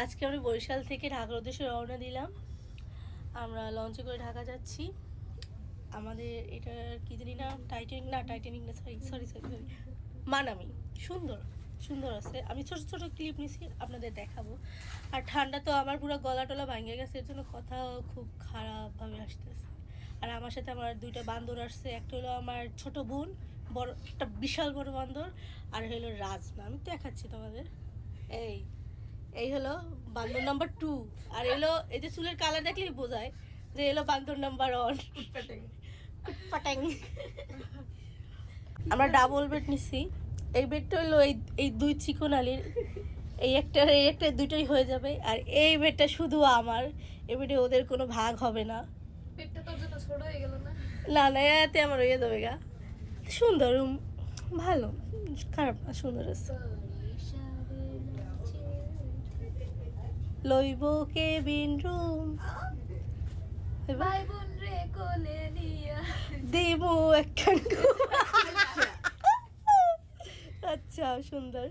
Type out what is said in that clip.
আজকে আমরা বরিশাল থেকে ঢাকার উদ্দেশ্যে রওনা দিলাম। আমরা লঞ্চে করে ঢাকা যাচ্ছি। আমাদের এটা কি জানি না, টাইটানিক না, সরি মানামি। সুন্দর সুন্দর আছে। আমি ছোট ছোট ক্লিপ নিছি, আপনাদের দেখাবো। আর ঠান্ডা তো আমার পুরো গলা টলা ভাঙে গেছে, এর জন্য কথা খুব খারাপভাবে আসতেছে। আর আমার সাথে আমার দুইটা বান্দর আসছে। একটা হলো আমার ছোট বোন, বড় একটা বিশাল বড় বান্দর। আর হলো রাজনা, আমি দেখাচ্ছি তোমাদের। এই এই হলো বান্দর নাম্বার 2। আর এলো এই যে চুলের কালার দেখলেই বোঝায় যে এলো বান্দর নাম্বার 1। পাটাং। আমরা ডাবল বেড নিছি। এই বেডটা হলো এই দুই চিকন আলির, এই একটা দুটোই হয়ে যাবে। আর এই বেডটা শুধু আমার, এই বেডে ওদের কোনো ভাগ হবে না। পেটটা তোর জন্য ছোট হয়ে গেল না? না না, এতে আমার হয়ে যাবে গা। সুন্দর, ভালো, খারাপ না, সুন্দর আছে। লইব কেবিন রুম, ভাই বোন রে কোলে নিয়া দিব একখান। আচ্ছা, সুন্দর।